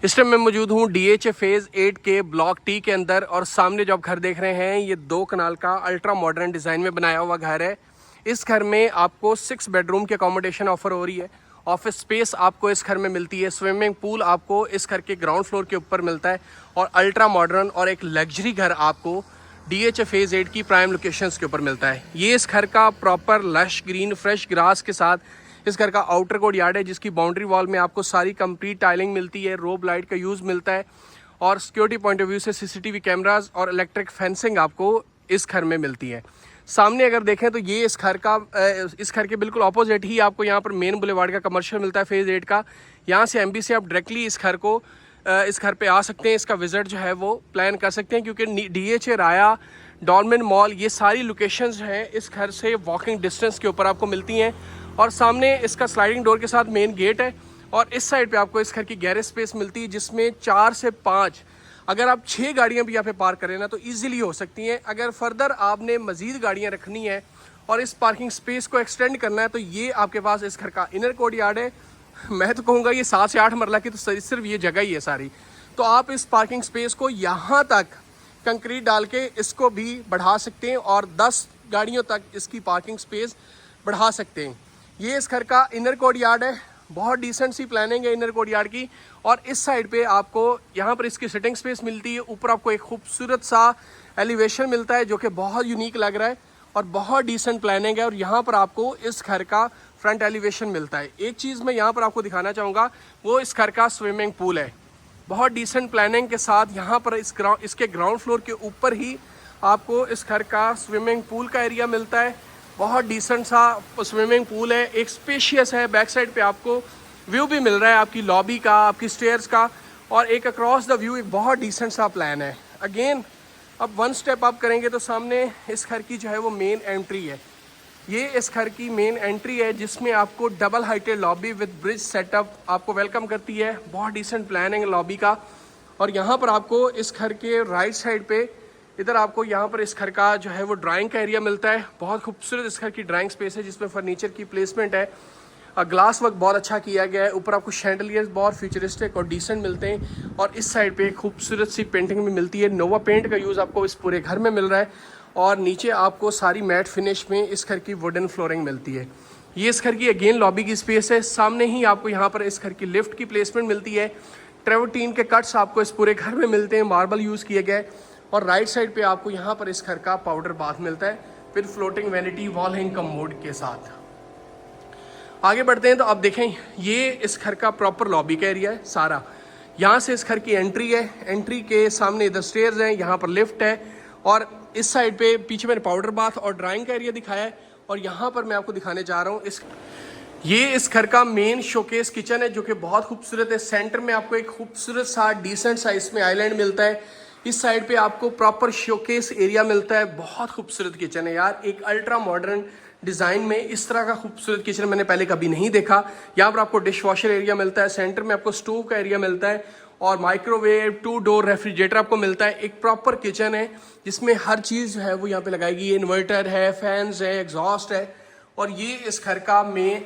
इस टाइम मैं मौजूद हूँ DHA फेज़ 8 के ब्लॉक टी के अंदर और सामने जो आप घर देख रहे हैं ये 2 कनाल का अल्ट्रा मॉडर्न डिज़ाइन में बनाया हुआ घर है। इस घर में आपको 6 बेडरूम की अकोमोडेशन ऑफर हो रही है। ऑफिस स्पेस आपको इस घर में मिलती है। स्विमिंग पूल आपको इस घर के ग्राउंड फ्लोर के ऊपर मिलता है और अल्ट्रा मॉडर्न और एक लग्जरी घर आपको DHA फेज़ 8 की प्राइम लोकेशंस के ऊपर मिलता है। ये इस घर का proper lush green fresh grass के साथ इस घर का आउटर कोर्ट यार्ड है, जिसकी बाउंड्री वॉल में आपको सारी कंप्लीट टाइलिंग मिलती है, रोब लाइट का यूज़ मिलता है और सिक्योरिटी पॉइंट ऑफ व्यू से CCTV कैमराज और इलेक्ट्रिक फेंसिंग आपको इस घर में मिलती है। सामने अगर देखें तो ये इस घर के बिल्कुल ऑपोजिट ही आपको यहाँ पर मेन बुलेवार्ड का कमर्शियल मिलता है फेज़ 8 का। यहाँ से MB से आप डायरेक्टली इस घर पे आ सकते हैं। इसका विजिट जो है वो प्लान कर सकते हैं, क्योंकि DHA राया डॉलमेन मॉल ये सारी लोकेशंस हैं इस घर से वॉकिंग डिस्टेंस के ऊपर आपको मिलती हैं। और सामने इसका स्लाइडिंग डोर के साथ मेन गेट है और इस साइड पे आपको इस घर की गैरेज स्पेस मिलती है, जिसमें 4 से 5 अगर आप 6 गाड़ियां भी यहाँ पे पार्क करें ना तो इजीली हो सकती हैं। अगर फर्दर आपने मजीद गाड़ियां रखनी है और इस पार्किंग स्पेस को एक्सटेंड करना है तो ये आपके पास इस घर का इनर कोर्ट यार्ड है। मैं तो कहूँगा ये 7 से 8 मरला की तो सिर्फ ये जगह ही है सारी। तो आप इस पार्किंग स्पेस को यहाँ तक कंक्रीट डाल के इसको भी बढ़ा सकते हैं और 10 गाड़ियों तक इसकी पार्किंग स्पेस बढ़ा सकते हैं। ये इस घर का इनर कोर्ट यार्ड है। बहुत डिसेंट सी प्लानिंग है इनर कोर्ट यार्ड की। और इस साइड पे आपको यहाँ पर इसकी सिटिंग स्पेस मिलती है। ऊपर आपको एक खूबसूरत सा एलिवेशन मिलता है जो कि बहुत यूनिक लग रहा है और बहुत डिसेंट प्लानिंग है। और यहाँ पर आपको इस घर का फ्रंट एलिवेशन मिलता है। एक चीज़ मैं यहाँ पर आपको दिखाना चाहूँगा, वो इस घर का स्विमिंग पूल है। बहुत डिसेंट प्लानिंग के साथ यहाँ पर इसके ग्राउंड फ्लोर के ऊपर ही आपको इस घर का स्विमिंग पूल का एरिया मिलता है। बहुत डिसेंट सा स्विमिंग पूल है, एक स्पेशियस है। बैक साइड पे आपको व्यू भी मिल रहा है आपकी लॉबी का, आपकी स्टेयर्स का और एक अक्रॉस द व्यू। एक बहुत डिसेंट सा प्लान है। अगेन अब 1 स्टेप अप करेंगे तो सामने इस घर की जो है वो मेन एंट्री है। ये इस घर की मेन एंट्री है जिसमें आपको double heighted lobby with bridge setup आपको वेलकम करती है। बहुत डिसेंट प्लानिंग लॉबी का। और यहाँ पर आपको इस घर के राइट साइड पे इधर आपको यहाँ पर इस घर का जो है वो ड्राइंग का एरिया मिलता है। बहुत खूबसूरत इस घर की ड्राइंग स्पेस है जिसमें फर्नीचर की प्लेसमेंट है। ग्लास वर्क बहुत अच्छा किया गया है। ऊपर आपको शैंडलियर्स बहुत फ्यूचरिस्टिक और डिसेंट मिलते हैं और इस साइड पे खूबसूरत सी पेंटिंग भी मिलती है। नोवा पेंट का यूज़ आपको इस पूरे घर में मिल रहा है और नीचे आपको सारी मैट फिनिश में इस घर की वुडन फ्लोरिंग मिलती है। ये इस घर की अगेन लॉबी की स्पेस है। सामने ही आपको यहाँ पर इस घर की लिफ्ट की प्लेसमेंट मिलती है। ट्रेवर्टीन के कट्स आपको इस पूरे घर में मिलते हैं, मार्बल यूज़ किए गए। और राइट साइड पे आपको यहाँ पर इस घर का पाउडर बाथ मिलता है फिर floating vanity wall hang commode के साथ। आगे बढ़ते हैं तो आप देखें ये इस घर का प्रॉपर लॉबी का एरिया है सारा। यहाँ से इस घर की एंट्री है। एंट्री के सामने इधर स्टेयर्स हैं, यहाँ पर लिफ्ट है और इस साइड पे पीछे मैंने पाउडर बाथ और ड्राइंग का एरिया दिखाया है। और यहाँ पर मैं आपको दिखाने जा रहा हूँ ये इस घर का मेन शोकेस किचन है जो कि बहुत खूबसूरत है। सेंटर में आपको एक खूबसूरत सा डिसेंट सा इसमें आइलैंड मिलता है। इस साइड पे आपको प्रॉपर शोकेस एरिया मिलता है। बहुत खूबसूरत किचन है यार, एक अल्ट्रा मॉडर्न डिज़ाइन में इस तरह का खूबसूरत किचन मैंने पहले कभी नहीं देखा। यहाँ पर आपको डिश वॉशर एरिया मिलता है, सेंटर में आपको स्टोव का एरिया मिलता है और माइक्रोवेव 2 डोर रेफ्रिजरेटर आपको मिलता है। एक प्रॉपर किचन है जिसमें हर चीज़ जो है वो यहाँ पे लगाएगी। ये इन्वर्टर है, फैंस है, एग्जॉस्ट है और ये इस घर का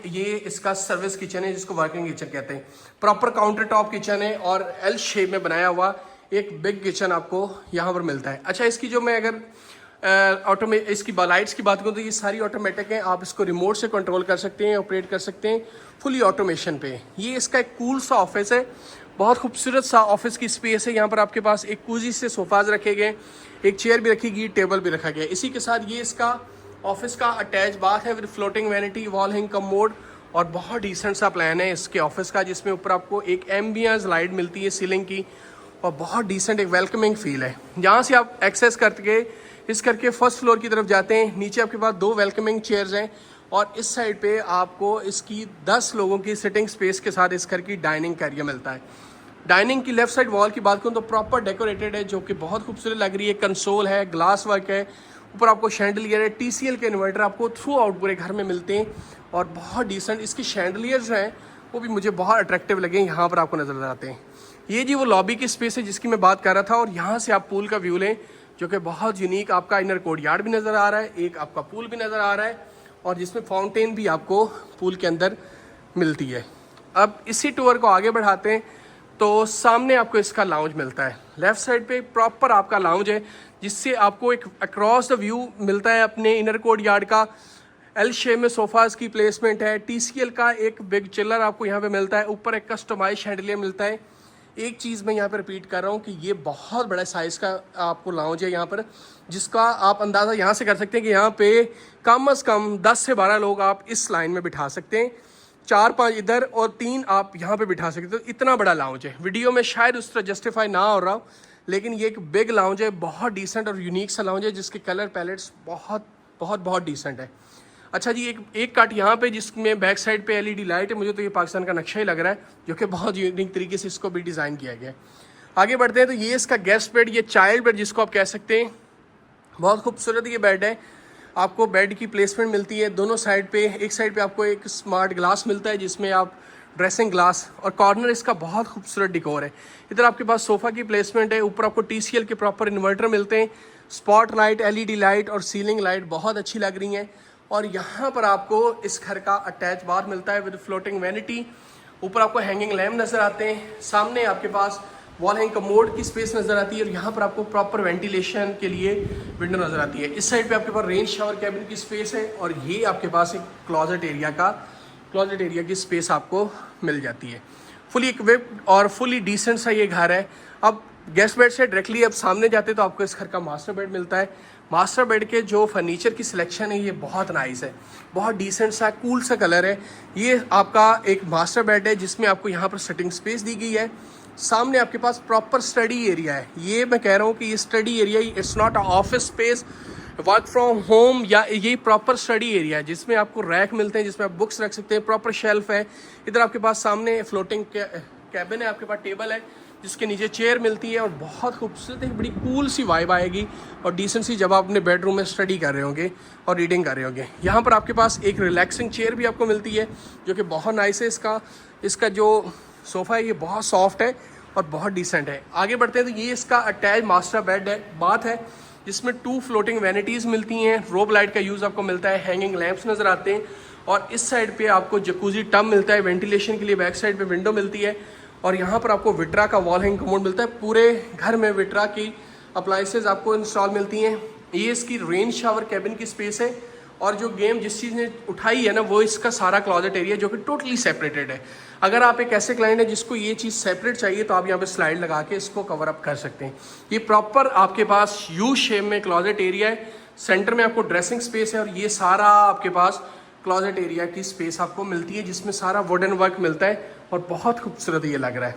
ये इसका सर्विस किचन है जिसको वर्किंग किचन कहते हैं। प्रॉपर काउंटर टॉप किचन है और L शेप में बनाया हुआ एक बिग किचन आपको यहाँ पर मिलता है। अच्छा, इसकी जो मैं अगर इसकी लाइट्स की बात करूँ तो ये सारी ऑटोमेटिक हैं। आप इसको रिमोट से कंट्रोल कर सकते हैं, ऑपरेट कर सकते हैं फुली ऑटोमेशन पे। ये इसका एक कूल सा ऑफिस है, बहुत खूबसूरत सा ऑफिस की स्पेस है। यहाँ पर आपके पास एक कूजी से सोफाज रखे गए, एक चेयर भी रखी गई, टेबल भी रखा गया। इसी के साथ ये इसका ऑफिस का अटैच बाथ है with floating vanity wall hang commode और बहुत डिसेंट सा प्लान है इसके ऑफिस का, जिसमें ऊपर आपको एक एम्बियंस लाइट मिलती है सीलिंग की और बहुत डिसेंट एक वेलकमिंग फील है। यहाँ से आप एक्सेस करके इस करके फर्स्ट फ्लोर की तरफ जाते हैं। नीचे आपके पास 2 वेलकमिंग चेयर्स हैं और इस साइड पे आपको इसकी 10 लोगों की सिटिंग स्पेस के साथ इस घर की डाइनिंग का एरिया मिलता है। डाइनिंग की लेफ्ट साइड वॉल की बात करूँ तो प्रॉपर डेकोरेटेड है जो कि बहुत खूबसूरत लग रही है। कंसोल है, ग्लास वर्क है, ऊपर आपको शैंडलियर है। TCL के इन्वर्टर आपको थ्रू आउट पूरे घर में मिलते हैं और बहुत डिसेंट इसकी शैंडलियर जो हैं वो भी मुझे बहुत अट्रैक्टिव लगे, यहाँ पर आपको नजर आते हैं। ये जी वो लॉबी की स्पेस है जिसकी मैं बात कर रहा था और यहाँ से आप पूल का व्यू लें जो कि बहुत यूनिक। आपका इनर कोर्ट यार्ड भी नज़र आ रहा है, एक आपका पूल भी नज़र आ रहा है और जिसमें फाउंटेन भी आपको पूल के अंदर मिलती है। अब इसी टूर को आगे बढ़ाते हैं। तो सामने आपको इसका लाउंज मिलता है। लेफ्ट साइड पे प्रॉपर आपका लाउंज है, जिससे आपको एक अक्रॉस द व्यू मिलता है अपने इनर कोर्ट यार्ड का। एल शेप में सोफाज की प्लेसमेंट है। TCL का एक बिग चिलर आपको यहाँ पे मिलता है। ऊपर एक कस्टमाइज शैंडलियर मिलता है। एक चीज़ मैं यहाँ पर रिपीट कर रहा हूँ कि ये बहुत बड़ा साइज़ का आपको लाउंज है यहाँ पर, जिसका आप अंदाज़ा यहाँ से कर सकते हैं कि यहाँ पे कम से कम 10 से 12 लोग आप इस लाइन में बिठा सकते हैं। 4-5 इधर और 3 आप यहाँ पे बिठा सकते हो। तो इतना बड़ा लाउंज है। वीडियो में शायद उस तरह जस्टिफाई ना हो रहा हो, लेकिन ये एक बिग लाउंज है, बहुत डिसेंट और यूनिक सा लाउंज है, जिसके कलर पैलेट्स बहुत बहुत बहुत डिसेंट है। अच्छा जी, एक कट यहाँ पे जिसमें बैक साइड पे LED लाइट है। मुझे तो ये पाकिस्तान का नक्शा ही लग रहा है, जो कि बहुत यूनिक तरीके से इसको भी डिज़ाइन किया गया है। आगे बढ़ते हैं तो ये इसका गेस्ट बेड, ये चाइल्ड बेड जिसको आप कह सकते हैं, बहुत खूबसूरत ये बेड है। आपको बेड की प्लेसमेंट मिलती है दोनों साइड पे। एक साइड पे आपको एक स्मार्ट ग्लास मिलता है जिसमें आप ड्रेसिंग ग्लास, और कॉर्नर इसका बहुत खूबसूरत डिकोर है। इधर आपके पास सोफ़ा की प्लेसमेंट है। ऊपर आपको TCL के प्रॉपर इन्वर्टर मिलते हैं। स्पॉट लाइट, LED लाइट और सीलिंग लाइट बहुत अच्छी लग रही हैं। और यहाँ पर आपको इस घर का अटैच बाथ मिलता है विद फ्लोटिंग वैनिटी। ऊपर आपको हैंगिंग लैम्प नज़र आते हैं। सामने आपके पास वॉल हैंग कमोड की स्पेस नज़र आती है, और यहाँ पर आपको प्रॉपर वेंटिलेशन के लिए विंडो नज़र आती है। इस साइड पे आपके पास रेन शावर कैबिन की स्पेस है, और ये आपके पास एक क्लॉजेट एरिया की स्पेस आपको मिल जाती है। फुली इक्विप्ड और फुली डिसेंट सा ये घर है। अब गेस्ट बेड से डायरेक्टली अब सामने जाते तो आपको इस घर का मास्टर बेड मिलता है। मास्टर बेड के जो फर्नीचर की सिलेक्शन है ये बहुत नाइस है, बहुत डिसेंट सा कूल सा कलर है। ये आपका एक मास्टर बेड है जिसमें आपको यहाँ पर सिटिंग स्पेस दी गई है। सामने आपके पास प्रॉपर स्टडी एरिया है। ये मैं कह रहा हूँ कि ये study area, it's not a office space, work from home, या ये प्रॉपर स्टडी एरिया है जिसमें आपको रैक मिलते हैं जिसमें आप बुक्स रख सकते हैं। प्रॉपर शेल्फ है। इधर आपके पास सामने फ्लोटिंग कैबिन है, आपके पास टेबल है जिसके नीचे चेयर मिलती है, और बहुत खूबसूरत एक बड़ी कूल सी वाइब आएगी और डिसेंट सी जब आप अपने बेडरूम में स्टडी कर रहे होंगे और रीडिंग कर रहे होंगे। यहाँ पर आपके पास एक रिलैक्सिंग चेयर भी आपको मिलती है जो कि बहुत नाइस है। इसका जो सोफ़ा है ये बहुत सॉफ्ट है और बहुत डिसेंट है। आगे बढ़ते हैं तो ये इसका अटैच मास्टर बेड है, बाथ है, जिसमें 2 फ्लोटिंग वैनिटीज़ मिलती हैं। रोब लाइट का यूज़ आपको मिलता है। हैंगिंग लैंप्स नज़र आते हैं, और इस साइड पे आपको जकूजी टब मिलता है वेंटिलेशन के लिए। बैक साइड पे विंडो मिलती है, और यहाँ पर आपको विट्रा का वॉल हैंग कमोड मिलता है। पूरे घर में विट्रा की अप्लाइंसेज आपको इंस्टॉल मिलती हैं। ये इसकी रेन शावर कैबिन की स्पेस है, और जो गेम जिस चीज़ ने उठाई है ना वो इसका सारा क्लॉजेट एरिया जो कि टोटली सेपरेटेड है। अगर आप एक ऐसे क्लाइंट है जिसको ये चीज़ सेपरेट चाहिए तो आप यहाँ पे स्लाइड लगा के इसको कवर अप कर सकते हैं। ये प्रॉपर आपके पास यू शेप में क्लॉजेट एरिया है। सेंटर में आपको ड्रेसिंग स्पेस है, और ये सारा आपके पास क्लॉजेट एरिया की स्पेस आपको मिलती है जिसमें सारा वुडन वर्क मिलता है, और बहुत खूबसूरत ये लग रहा है।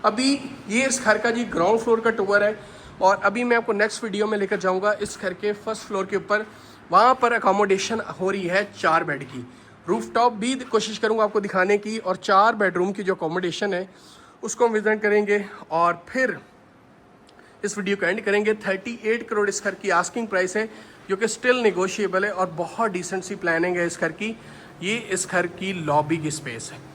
अभी ये इस घर का जी ग्राउंड फ्लोर का टूर है, और अभी मैं आपको नेक्स्ट वीडियो में लेकर जाऊंगा इस घर के फर्स्ट फ्लोर के ऊपर। वहाँ पर अकोमोडेशन हो रही है 4 बेड की। रूफटॉप भी कोशिश करूँगा आपको दिखाने की, और 4 बेडरूम की जो अकोमोडेशन है उसको हम विजिट करेंगे, और फिर इस वीडियो को एंड करेंगे। 38 करोड़ इस घर की आस्किंग प्राइस है, जो कि स्टिल नेगोशिएबल है, और बहुत डिसेंट सी प्लानिंग है इस घर की। ये इस घर की लॉबी की स्पेस है।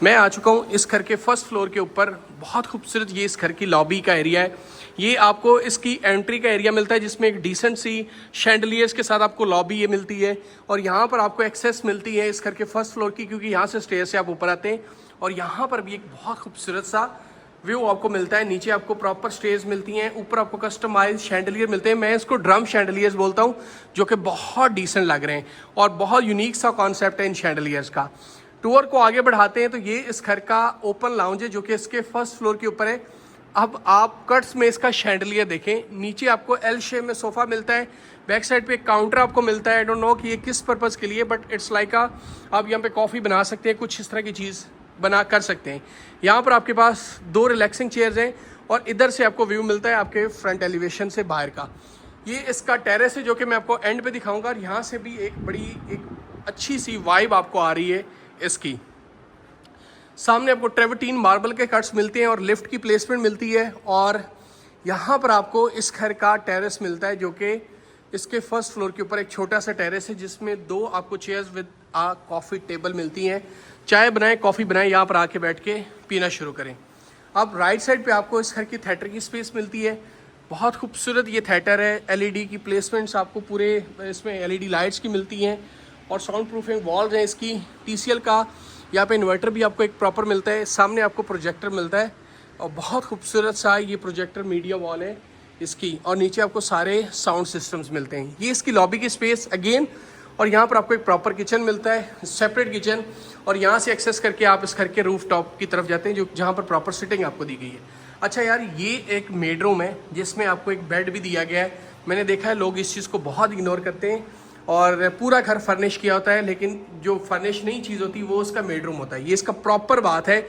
मैं आ चुका हूँ इस घर के फर्स्ट फ्लोर के ऊपर। बहुत खूबसूरत ये इस घर की लॉबी का एरिया है। ये आपको इसकी एंट्री का एरिया मिलता है जिसमें एक डिसेंट सी शैंडलियर्स के साथ आपको लॉबी ये मिलती है, और यहाँ पर आपको एक्सेस मिलती है इस घर के फर्स्ट फ्लोर की, क्योंकि यहाँ से स्टेयर से आप ऊपर आते हैं। और यहाँ पर भी एक बहुत खूबसूरत सा व्यू आपको मिलता है। नीचे आपको प्रॉपर स्टेयर्स मिलती हैं, ऊपर आपको कस्टमाइज शैंडलियर मिलते हैं। मैं इसको ड्रम शैंडलियर्स बोलता हूँ, जो कि बहुत डिसेंट लग रहे हैं, और बहुत यूनिक सा कॉन्सेप्ट है इन शैंडलियर्स का। टूर को आगे बढ़ाते हैं तो ये इस घर का ओपन लाउंज है जो कि इसके फर्स्ट फ्लोर के ऊपर है। अब आप कट्स में इसका शैंडलियर देखें। नीचे आपको एल शेप में सोफ़ा मिलता है। बैक साइड पे एक काउंटर आपको मिलता है। आई डोंट नो कि ये किस पर्पज़ के लिए, बट इट्स लाइक आप यहाँ पे कॉफ़ी बना सकते हैं, कुछ इस तरह की चीज़ बना कर सकते हैं। यहाँ पर आपके पास 2 रिलैक्सिंग चेयर्स हैं, और इधर से आपको व्यू मिलता है आपके फ्रंट एलिवेशन से बाहर का। ये इसका टेरेस है जो कि मैं आपको एंड पे दिखाऊंगा, और यहाँ से भी एक अच्छी सी वाइब आपको आ रही है इसकी। सामने आपको ट्रेवर्टीन मार्बल के कट्स मिलते हैं, और लिफ्ट की प्लेसमेंट मिलती है, और यहाँ पर आपको इस घर का टेरेस मिलता है जो कि इसके फर्स्ट फ्लोर के ऊपर एक छोटा सा टेरेस है जिसमें 2 आपको चेयर्स विद कॉफ़ी टेबल मिलती हैं। चाय बनाएं, कॉफ़ी बनाएं, यहाँ पर आके बैठ के पीना शुरू करें। अब राइट साइड पे आपको इस घर की थिएटर की स्पेस मिलती है। बहुत खूबसूरत ये थिएटर है। LED की प्लेसमेंट्स आपको पूरे इसमें LED लाइट्स की मिलती हैं, और साउंड प्रूफिंग वॉल्स हैं इसकी। TCL का यहाँ पे इन्वर्टर भी आपको एक प्रॉपर मिलता है, सामने आपको प्रोजेक्टर मिलता है और बहुत खूबसूरत सा ये प्रोजेक्टर मीडिया वॉल है इसकी, और नीचे आपको सारे साउंड सिस्टम्स मिलते हैं। ये इसकी लॉबी की स्पेस अगेन, और यहाँ पर आपको एक प्रॉपर किचन मिलता है, सेपरेट किचन, और यहाँ से एक्सेस करके आप इस घर के रूफ टॉप की तरफ जाते हैं जो जहाँ पर प्रॉपर सिटिंग आपको दी गई है। अच्छा यार, ये एक बेड रूम है जिसमें आपको एक बेड भी दिया गया है। मैंने देखा है लोग इस चीज़ को बहुत इग्नोर करते हैं और पूरा घर फर्निश किया होता है, लेकिन जो फर्निश नहीं चीज़ होती वो उसका बेडरूम होता है। ये इसका प्रॉपर बात है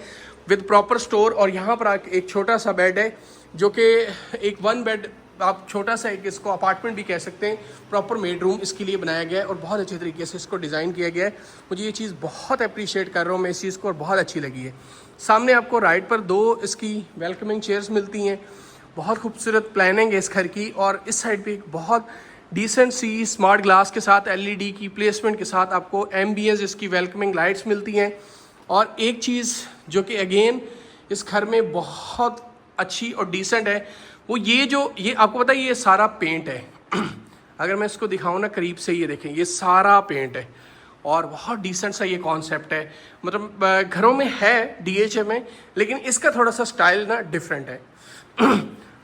विद प्रॉपर स्टोर, और यहाँ पर एक छोटा सा बेड है जो कि एक 1 बेड, आप छोटा सा एक इसको अपार्टमेंट भी कह सकते हैं, प्रॉपर बेड रूम इसके लिए बनाया गया है और बहुत अच्छे तरीके से इसको डिज़ाइन किया गया है। मुझे ये चीज़ बहुत अप्रिशिएट कर रहा हूँ मैं इस चीज़ को, और बहुत अच्छी लगी है। सामने आपको राइट पर 2 इसकी वेलकमिंग चेयर्स मिलती हैं, बहुत खूबसूरत प्लानिंग है इस घर की। और इस साइड पे एक बहुत डिसेंट सी स्मार्ट ग्लास के साथ एलईडी की प्लेसमेंट के साथ आपको एम्बियंस इसकी वेलकमिंग लाइट्स मिलती हैं। और एक चीज़ जो कि अगेन इस घर में बहुत अच्छी और डिसेंट है, वो ये आपको पता है ये सारा पेंट है। अगर मैं इसको दिखाऊं ना करीब से, ये देखें ये सारा पेंट है और बहुत डिसेंट सा ये कॉन्सेप्ट है। मतलब घरों में है डीएचए में, लेकिन इसका थोड़ा सा स्टाइल ना डिफरेंट है।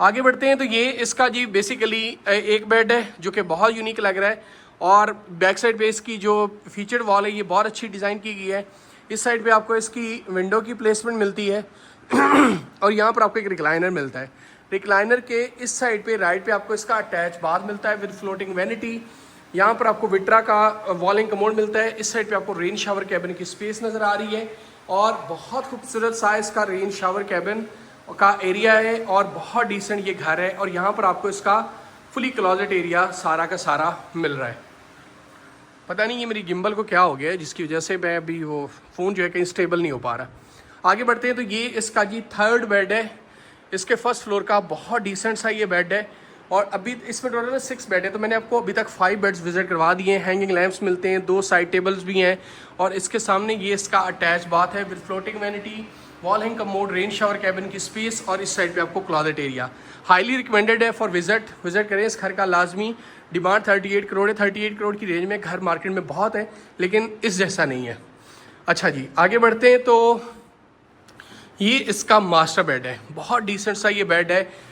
आगे बढ़ते हैं तो ये इसका जी बेसिकली एक बेड है जो कि बहुत यूनिक लग रहा है, और बैक साइड पे इसकी जो फीचर्ड वॉल है ये बहुत अच्छी डिज़ाइन की गई है। इस साइड पे आपको इसकी विंडो की प्लेसमेंट मिलती है और यहाँ पर आपको एक रिक्लाइनर मिलता है। रिक्लाइनर के इस साइड पे राइट पे आपको इसका अटैच बाथ मिलता है विद फ्लोटिंग वैनिटी। यहाँ पर आपको विट्रा का वॉलिंग कमोड मिलता है। इस साइड पे आपको रेन शावर कैबिन की स्पेस नज़र आ रही है, और बहुत खूबसूरत साइज का रेन शावर कैबिन का एरिया है और बहुत डिसेंट ये घर है। और यहाँ पर आपको इसका फुली क्लोजेट एरिया सारा का सारा मिल रहा है। पता नहीं ये मेरी गिम्बल को क्या हो गया है जिसकी वजह से मैं अभी वो फ़ोन जो है कहीं स्टेबल नहीं हो पा रहा। आगे बढ़ते हैं तो ये इसका जी 3rd बेड है इसके फर्स्ट फ्लोर का। बहुत डिसेंट सा ये बेड है, और अभी इसमें टोटल 6 बेड है, तो मैंने आपको अभी तक 5 बेड्स विजिट करवा दिए हैं। हैंगिंग लैंप्स मिलते हैं, 2 साइड टेबल्स भी हैं, और इसके सामने ये इसका अटैच बाथ है with floating vanity, wall hang commode, rain shower cabin की स्पेस, और इस साइड पे आपको क्लॉजेट एरिया। हाईली रिकमेंडेड है फॉर विजिट करें इस घर का लाजमी। डिमांड 38 करोड़ है, 38 करोड़ की रेंज में घर मार्केट में बहुत है, लेकिन इस जैसा नहीं है। अच्छा जी, आगे बढ़ते हैं तो ये इसका मास्टर बेड है। बहुत डिसेंट सा ये बेड है।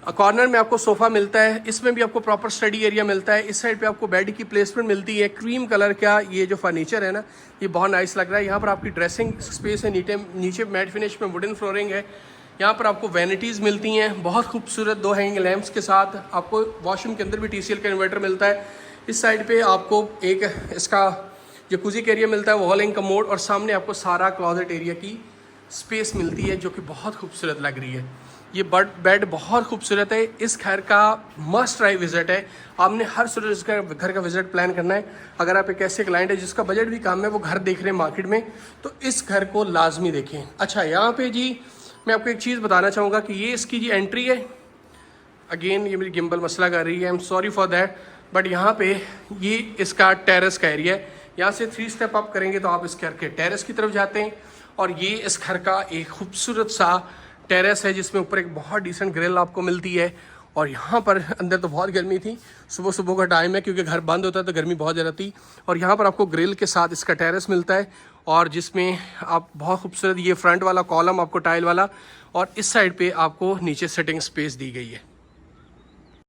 कॉर्नर में आपको सोफ़ा मिलता है, इसमें भी आपको प्रॉपर स्टडी एरिया मिलता है। इस साइड पे आपको बेड की प्लेसमेंट मिलती है। क्रीम कलर का ये जो फर्नीचर है ना, ये बहुत नाइस लग रहा है। यहाँ पर आपकी ड्रेसिंग स्पेस है, नीचे मैट फिनिश में वुडन फ्लोरिंग है। यहाँ पर आपको वैनिटीज़ मिलती हैं बहुत खूबसूरत 2 हैंगिंग लैंप्स के साथ। आपको वॉशरूम के अंदर भी TCL का इन्वर्टर मिलता है। इस साइड पे आपको एक इसका जकूज़ी का एरिया मिलता है, वॉल हैंग कमोड, और सामने आपको सारा क्लॉजेट एरिया की स्पेस मिलती है जो कि बहुत खूबसूरत लग रही है। ये बेड बहुत खूबसूरत है। इस घर का मस्ट ट्राई विजिट है। आपने हर सूरत इस घर का विजिट प्लान करना है। अगर आप एक ऐसे क्लाइंट है जिसका बजट भी कम है, वो घर देख रहे हैं मार्केट में, तो इस घर को लाजमी देखें। अच्छा, यहाँ पे जी मैं आपको एक चीज़ बताना चाहूँगा कि ये इसकी जी एंट्री है। अगेन ये मेरी गिम्बल मसला कर रही है, I am sorry for that, but यहाँ पे ये इसका टेरेस का एरिया है। यहाँ से 3 स्टेप अप करेंगे तो आप इस घर के टेरेस की तरफ जाते हैं, और ये इस घर का एक खूबसूरत सा टेरेस है जिसमें ऊपर एक बहुत डिसेंट ग्रिल आपको मिलती है। और यहाँ पर अंदर तो बहुत गर्मी थी, सुबह सुबह का टाइम है क्योंकि घर बंद होता है तो गर्मी बहुत ज़्यादा थी। और यहाँ पर आपको ग्रिल के साथ इसका टेरेस मिलता है, और जिसमें आप बहुत खूबसूरत ये फ्रंट वाला कॉलम आपको टाइल वाला, और इस साइड पे आपको नीचे सिटिंग स्पेस दी गई है।